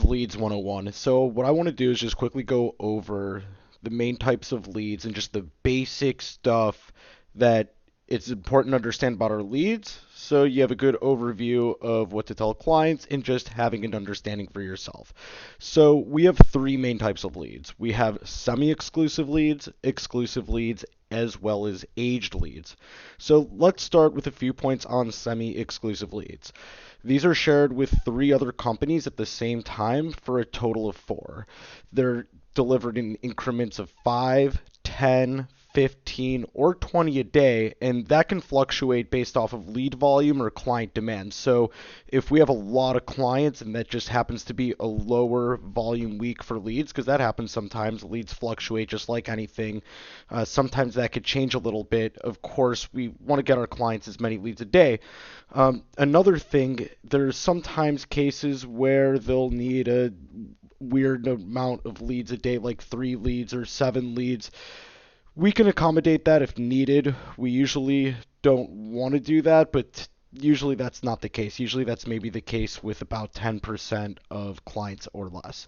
Leads 101. So what I want to do is just quickly go over the main types of leads and just the basic stuff that it's important to understand about our leads so you have a good overview of what to tell clients and just having an understanding for yourself. So we have three main types of leads. We have semi-exclusive leads, exclusive leads, as well as aged leads. So let's start with a few points on semi-exclusive leads. These are shared with three other companies at the same time for a total of four. They're delivered in increments of 5, 10, 15, or 20 a day, and that can fluctuate based off of lead volume or client demand. So if we have a lot of clients and that just happens to be a lower volume week for leads, because that happens sometimes, leads fluctuate just like anything. Sometimes that could change a little bit. Of course, we want to get our clients as many leads a day. Another thing, there's sometimes cases where they'll need a weird amount of leads a day, like 3 leads or 7 leads. We can accommodate that if needed. We usually don't want to do that, but usually that's not the case. Usually that's maybe the case with about 10% of clients or less.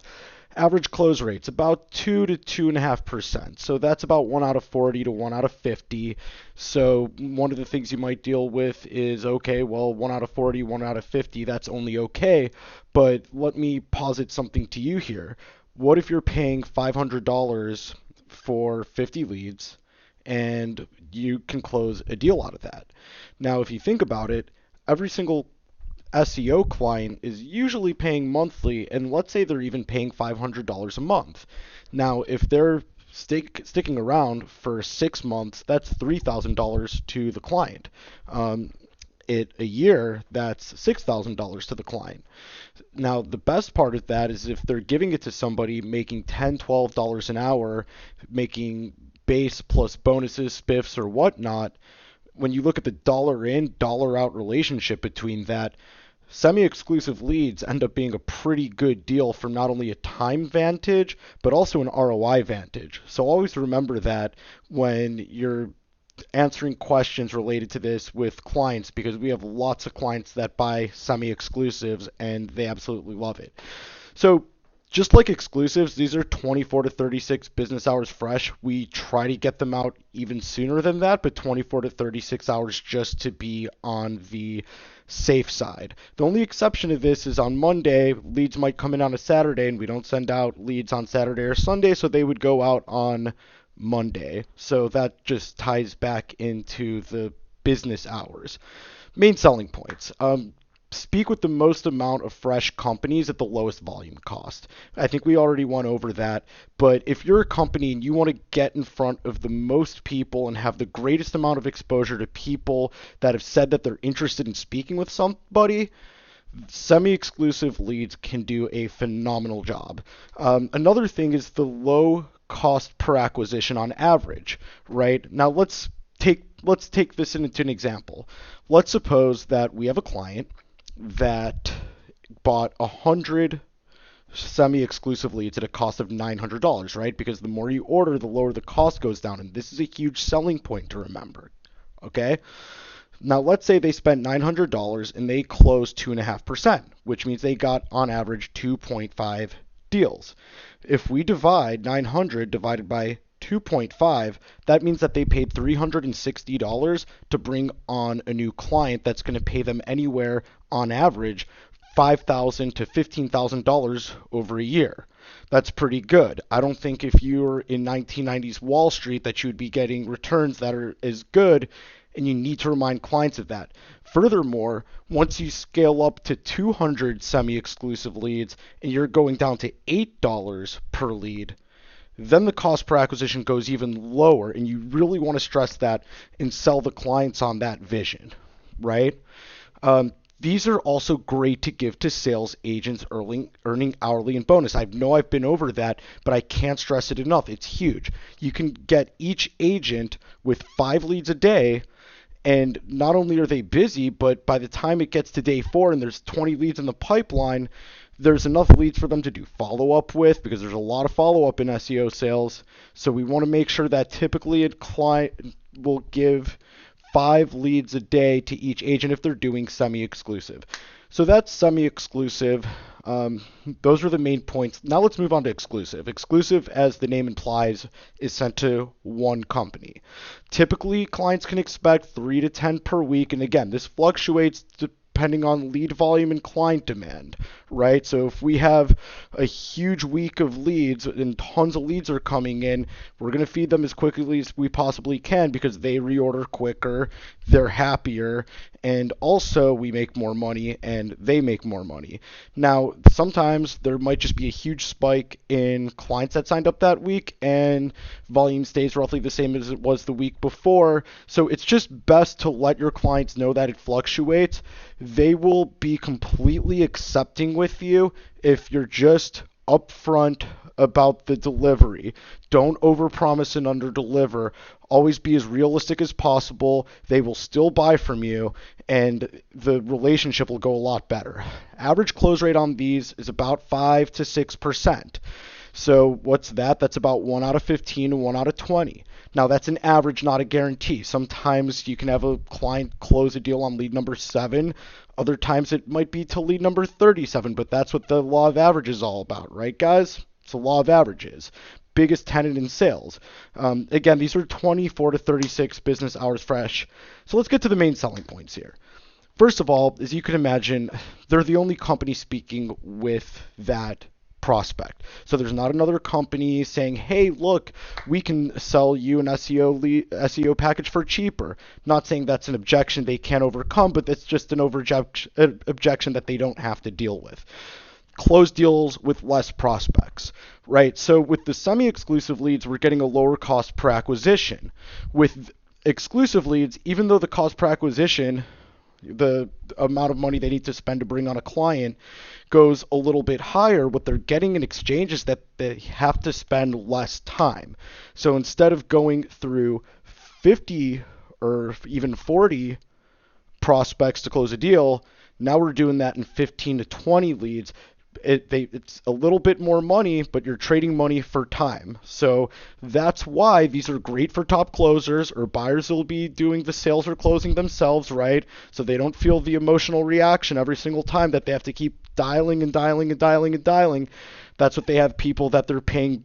Average close rates about 2 to 2.5%. So that's about 1 out of 40 to 1 out of 50. So one of the things you might deal with is, okay, well, 1 out of 40, 1 out of 50, that's only okay. But let me posit something to you here. What if you're paying $500 for 50 leads and you can close a deal out of that? Now, if you think about it, every single SEO client is usually paying monthly, and let's say they're even paying $500 a month. Now, if they're sticking around for 6 months, that's $3,000 to the client. A year, that's $6,000 to the client. Now, the best part of that is if they're giving it to somebody making $10, $12 an hour, making base plus bonuses, spiffs, or whatnot. When you look at the dollar in, dollar out relationship between that, semi-exclusive leads end up being a pretty good deal from not only a time vantage, but also an ROI vantage. So always remember that when you're answering questions related to this with clients, because we have lots of clients that buy semi-exclusives and they absolutely love it. So just like exclusives, these are 24 to 36 business hours fresh. We try to get them out even sooner than that, but 24 to 36 hours just to be on the safe side. The only exception to this is on Monday, leads might come in on a Saturday and we don't send out leads on Saturday or Sunday, so they would go out on Monday. So that just ties back into the business hours. Main selling points. Speak with the most amount of fresh companies at the lowest volume cost. I think we already went over that, but if you're a company and you want to get in front of the most people and have the greatest amount of exposure to people that have said that they're interested in speaking with somebody, semi-exclusive leads can do a phenomenal job. Another thing is the low cost per acquisition on average, right? Now let's take this into an example. Let's suppose that we have a client that bought 100 semi-exclusive leads at a cost of $900, right? Because the more you order, the lower the cost goes down, and this is a huge selling point to remember. Okay? Now let's say they spent $900 and they closed 2.5%, which means they got on average 2.5 deals. If we divide 900 divided by 2.5, that means that they paid $360 to bring on a new client that's going to pay them anywhere on average $5,000 to $15,000 over a year. That's pretty good. I don't think if you're in 1990s Wall Street that you'd be getting returns that are as good, and you need to remind clients of that. Furthermore, once you scale up to 200 semi-exclusive leads and you're going down to $8 per lead, then the cost per acquisition goes even lower, and you really want to stress that and sell the clients on that vision, right? These are also great to give to sales agents earning hourly and bonus. I know I've been over that, but I can't stress it enough. It's huge. You can get each agent with 5 leads a day, and not only are they busy, but by the time it gets to day 4 and there's 20 leads in the pipeline, there's enough leads for them to do follow-up with, because there's a lot of follow-up in SEO sales. So we want to make sure that typically a client will give 5 leads a day to each agent if they're doing semi-exclusive. So that's semi-exclusive. Um, those are the main points. Now let's move on to exclusive. Exclusive, as the name implies, is sent to one company. Typically, clients can expect 3 to 10 per week, and again, this fluctuates depending on lead volume and client demand, right? So if we have a huge week of leads and tons of leads are coming in, we're going to feed them as quickly as we possibly can because they reorder quicker, they're happier, and also we make more money and they make more money. Now, sometimes there might just be a huge spike in clients that signed up that week and volume stays roughly the same as it was the week before. So it's just best to let your clients know that it fluctuates. They will be completely accepting with you if you're just upfront about the delivery. Don't overpromise and underdeliver. Always be as realistic as possible. They will still buy from you, and the relationship will go a lot better. Average close rate on these is about 5 to 6%. So what's that? That's about 1 out of 15 and 1 out of 20. Now that's an average, not a guarantee. Sometimes you can have a client close a deal on lead number 7. Other times it might be to lead number 37, but that's what the law of averages is all about, right, guys? It's the law of averages. Biggest tenet in sales. Again, these are 24 to 36 business hours fresh. So let's get to the main selling points here. First of all, as you can imagine, they're the only company speaking with that prospect. So there's not another company saying, hey, look, we can sell you an SEO package for cheaper. Not saying that's an objection they can't overcome, but that's just an objection that they don't have to deal with. Close deals with less prospects, right? So with the semi-exclusive leads, we're getting a lower cost per acquisition. With exclusive leads, even though the cost per acquisition, the amount of money they need to spend to bring on a client, goes a little bit higher, what they're getting in exchange is that they have to spend less time. So instead of going through 50 or even 40 prospects to close a deal, now we're doing that in 15 to 20 leads. It's a little bit more money, but you're trading money for time. So that's why these are great for top closers or buyers who will be doing the sales or closing themselves, right? So they don't feel the emotional reaction every single time that they have to keep dialing and dialing and dialing and dialing. That's what they have people that they're paying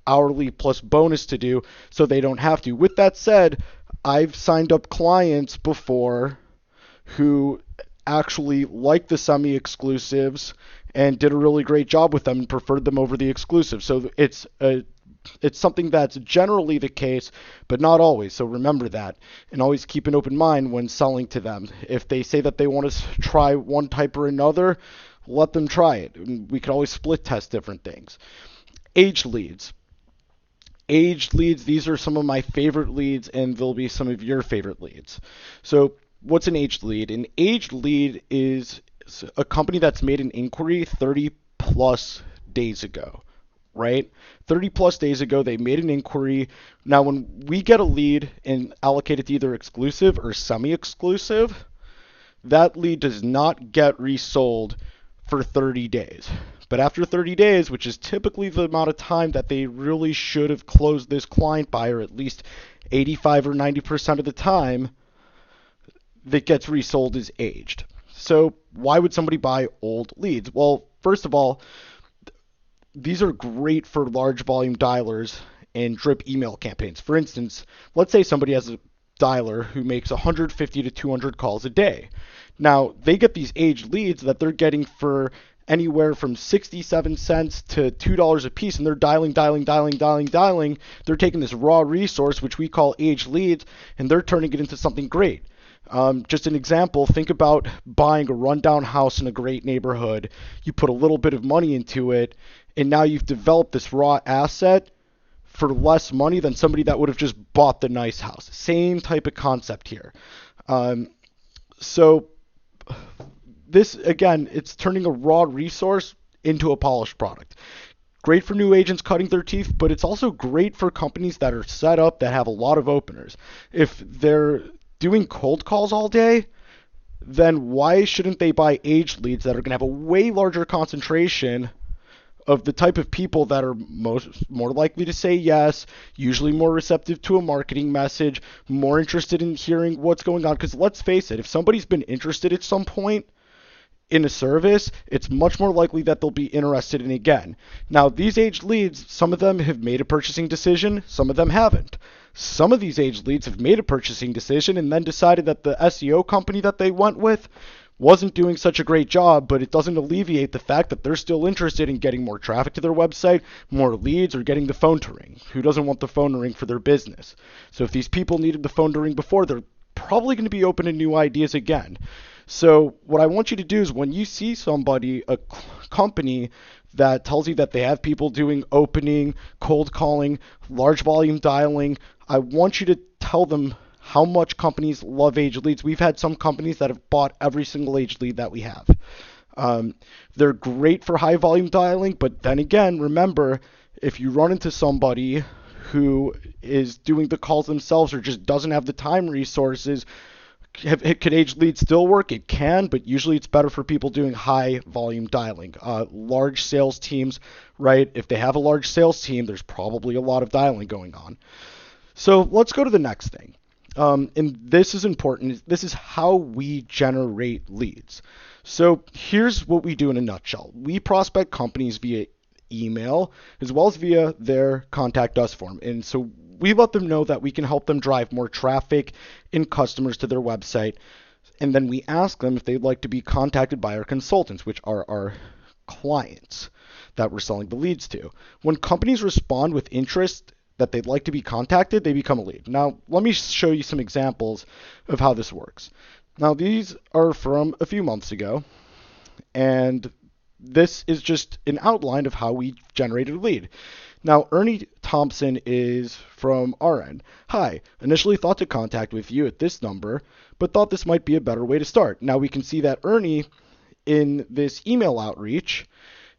hourly plus bonus to do, so they don't have to. With that said, I've signed up clients before who actually liked the semi-exclusives and did a really great job with them and preferred them over the exclusive. So it's something that's generally the case, but not always. So remember that, and always keep an open mind when selling to them. If they say that they want to try one type or another, let them try it. We can always split test different things. Aged leads. Aged leads, these are some of my favorite leads, and they'll be some of your favorite leads. So what's an aged lead? An aged lead is a company that's made an inquiry 30 plus days ago, right? 30 plus days ago, they made an inquiry. Now, when we get a lead and allocate it to either exclusive or semi-exclusive, that lead does not get resold for 30 days. But after 30 days, which is typically the amount of time that they really should have closed this client by, or at least 85 or 90% of the time, that gets resold is aged. So why would somebody buy old leads? Well, first of all, these are great for large volume dialers and drip email campaigns. For instance, let's say somebody has a dialer who makes 150 to 200 calls a day. Now, they get these aged leads that they're getting for anywhere from 67 cents to $2 a piece, and they're dialing. They're taking this raw resource, which we call aged leads, and they're turning it into something great. Just an example, think about buying a rundown house in a great neighborhood. You put a little bit of money into it, and now you've developed this raw asset for less money than somebody that would have just bought the nice house. Same type of concept here. So this, again, it's turning a raw resource into a polished product. Great for new agents cutting their teeth, but it's also great for companies that are set up that have a lot of openers. If they're doing cold calls all day, then why shouldn't they buy aged leads that are going to have a way larger concentration of the type of people that are more likely to say yes, usually more receptive to a marketing message, more interested in hearing what's going on? Because let's face it, if somebody's been interested at some point in a service, it's much more likely that they'll be interested in again. Now, these aged leads, some of them have made a purchasing decision, some of them haven't. Some of these aged leads have made a purchasing decision and then decided that the SEO company that they went with wasn't doing such a great job, but it doesn't alleviate the fact that they're still interested in getting more traffic to their website, more leads, or getting the phone to ring. Who doesn't want the phone to ring for their business? So if these people needed the phone to ring before, they're probably going to be open to new ideas again. So what I want you to do is when you see somebody, a company that tells you that they have people doing opening, cold calling, large volume dialing, I want you to tell them how much companies love aged leads. We've had some companies that have bought every single aged lead that we have. They're great for high volume dialing, but then again, remember, if you run into somebody who is doing the calls themselves or just doesn't have the time resources, could aged leads still work? It can, but usually it's better for people doing high volume dialing. Large sales teams, right? If they have a large sales team, there's probably a lot of dialing going on. So let's go to the next thing. And this is important. This is how we generate leads. So here's what we do in a nutshell. We prospect companies via email as well as via their contact us form. And so we let them know that we can help them drive more traffic and customers to their website. And then we ask them if they'd like to be contacted by our consultants, which are our clients that we're selling the leads to. When companies respond with interest that they'd like to be contacted, they become a lead. Now, let me show you some examples of how this works. Now, these are from a few months ago, and this is just an outline of how we generated a lead. Now, Ernie Thompson is from our end. Hi, initially thought to contact with you at this number, but thought this might be a better way to start. Now, we can see that Ernie, in this email outreach,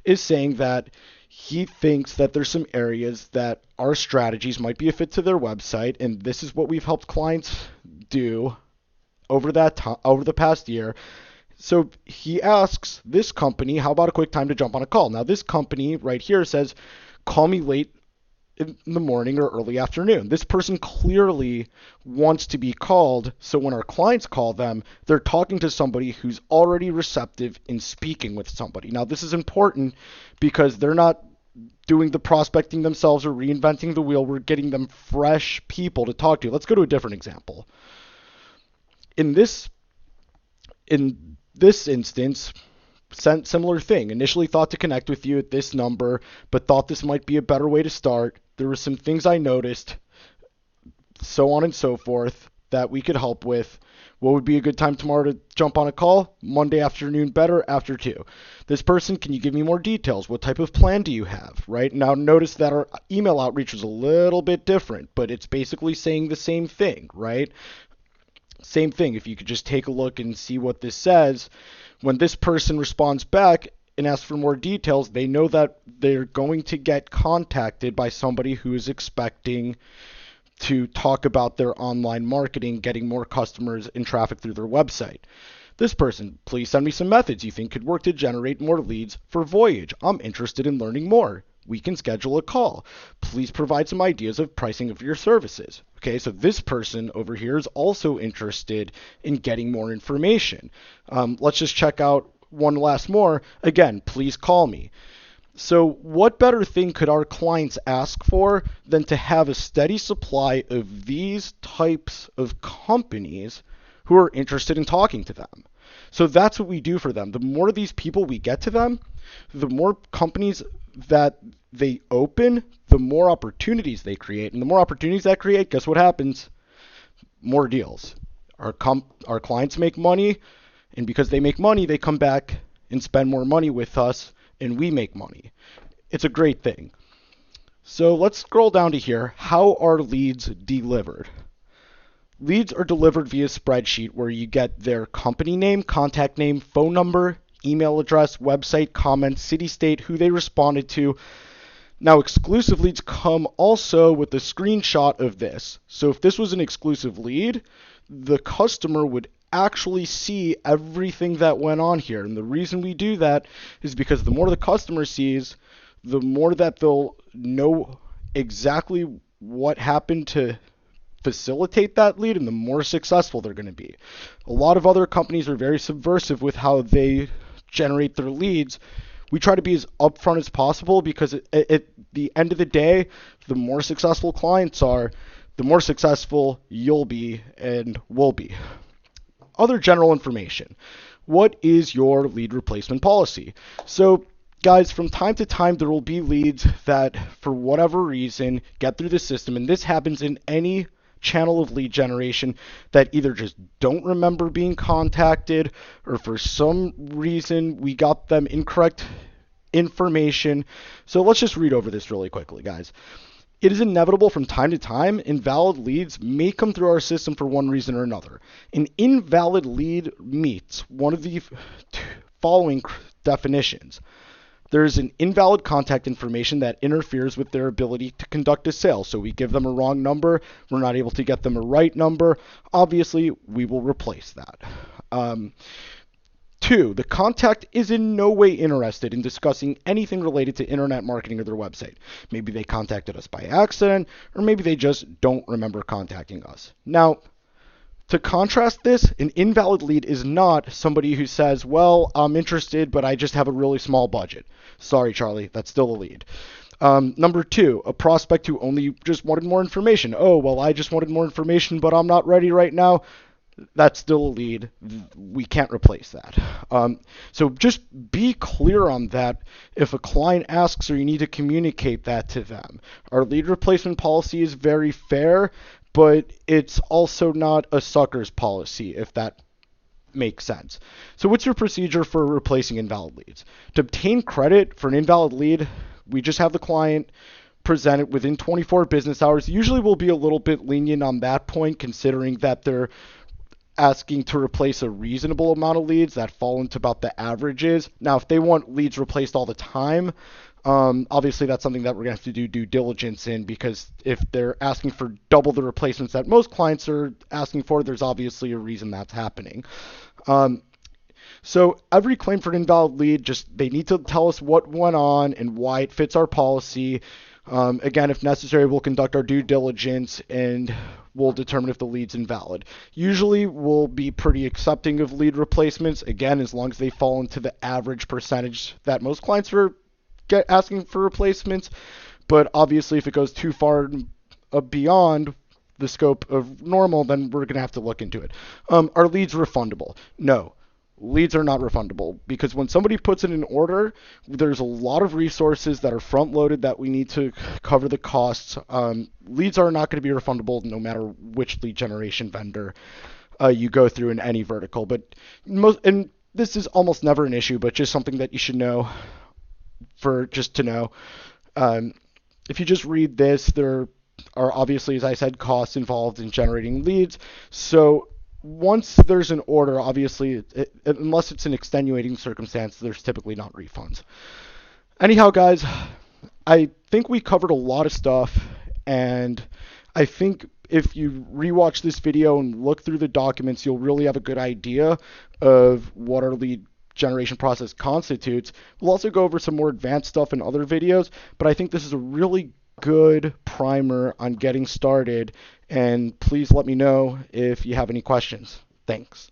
is saying that he thinks that there's some areas that our strategies might be a fit to their website, and this is what we've helped clients do over the past year. So he asks this company, how about a quick time to jump on a call? Now this company right here says, call me late in the morning or early afternoon. This person clearly wants to be called, so when our clients call them, they're talking to somebody who's already receptive in speaking with somebody. Now this is important because they're not doing the prospecting themselves or reinventing the wheel. We're getting them fresh people to talk to. Let's go to a different example. In this instance, similar thing. Initially thought to connect with you at this number, but thought this might be a better way to start. There were some things I noticed, so on and so forth, that we could help with. What would be a good time tomorrow to jump on a call? Monday afternoon better, after 2. This person, can you give me more details? What type of plan do you have? Right? Now notice that our email outreach was a little bit different, but it's basically saying the same thing, right? Same thing. If you could just take a look and see what this says, when this person responds back and asks for more details, they know that they're going to get contacted by somebody who is expecting to talk about their online marketing, getting more customers and traffic through their website. This person, please send me some methods you think could work to generate more leads for Voyage. I'm interested in learning more. We can schedule a call. Please provide some ideas of pricing of your services. Okay, so this person over here is also interested in getting more information. Let's just check out one last more. Again, please call me. So what better thing could our clients ask for than to have a steady supply of these types of companies who are interested in talking to them? So that's what we do for them. The more of these people we get to them, the more companies that they open, the more opportunities they create. And the more opportunities that create, guess what happens? More deals. Our clients make money, and because they make money, they come back and spend more money with us, and we make money. It's a great thing. So let's scroll down to here. How are leads delivered? Leads are delivered via spreadsheet where you get their company name, contact name, phone number, email address, website, comments, city, state, who they responded to. Now, exclusive leads come also with a screenshot of this. So if this was an exclusive lead, the customer would actually see everything that went on here. And the reason we do that is because the more the customer sees, the more that they'll know exactly what happened to facilitate that lead, and the more successful they're going to be. A lot of other companies are very subversive with how they generate their leads, we try to be as upfront as possible because at the end of the day, the more successful clients are, the more successful you'll be and will be. Other general information. What is your lead replacement policy? So, guys, from time to time, there will be leads that, for whatever reason, get through the system, and this happens in any channel of lead generation, that either just don't remember being contacted, or for some reason we got them incorrect information. So let's just read over this really quickly, guys. It is inevitable from time to time, invalid leads may come through our system for one reason or another. An invalid lead meets one of the following definitions. There is an invalid contact information that interferes with their ability to conduct a sale. So we give them a wrong number, we're not able to get them a right number. Obviously, we will replace that. 2, the contact is in no way interested in discussing anything related to internet marketing or their website. Maybe they contacted us by accident, or maybe they just don't remember contacting us. Now, to contrast this, an invalid lead is not somebody who says, well, I'm interested, but I just have a really small budget. Sorry, Charlie, that's still a lead. Number 2, a prospect who only just wanted more information. Oh, well, I just wanted more information, but I'm not ready right now. That's still a lead. We can't replace that. So just be clear on that if a client asks, or you need to communicate that to them. Our lead replacement policy is very fair, but it's also not a sucker's policy, if that makes sense. So what's your procedure for replacing invalid leads? To obtain credit for an invalid lead, we just have the client present it within 24 business hours. Usually we'll be a little bit lenient on that point, considering that they're asking to replace a reasonable amount of leads that fall into about the averages. Now, if they want leads replaced all the time, obviously that's something that we're going to have to do due diligence in, because if they're asking for double the replacements that most clients are asking for, there's obviously a reason that's happening. So every claim for an invalid lead, just they need to tell us what went on and why it fits our policy. Again, if necessary, we'll conduct our due diligence and we'll determine if the lead's invalid. Usually, we'll be pretty accepting of lead replacements, again, as long as they fall into the average percentage that most clients are asking for replacements. But obviously, if it goes too far beyond the scope of normal, then we're going to have to look into it. Are leads refundable? No. Leads are not refundable, because when somebody puts in an order, there's a lot of resources that are front loaded that we need to cover the costs. Leads are not going to be refundable no matter which lead generation vendor you go through in any vertical. But and this is almost never an issue, but just something that you should know to know. If you just read this, there are obviously, as I said, costs involved in generating leads. So once there's an order, obviously, unless it's an extenuating circumstance, there's typically not refunds. Anyhow, guys, I think we covered a lot of stuff, and I think if you rewatch this video and look through the documents, you'll really have a good idea of what our lead generation process constitutes. We'll also go over some more advanced stuff in other videos, but I think this is a really good primer on getting started, and please let me know if you have any questions. Thanks.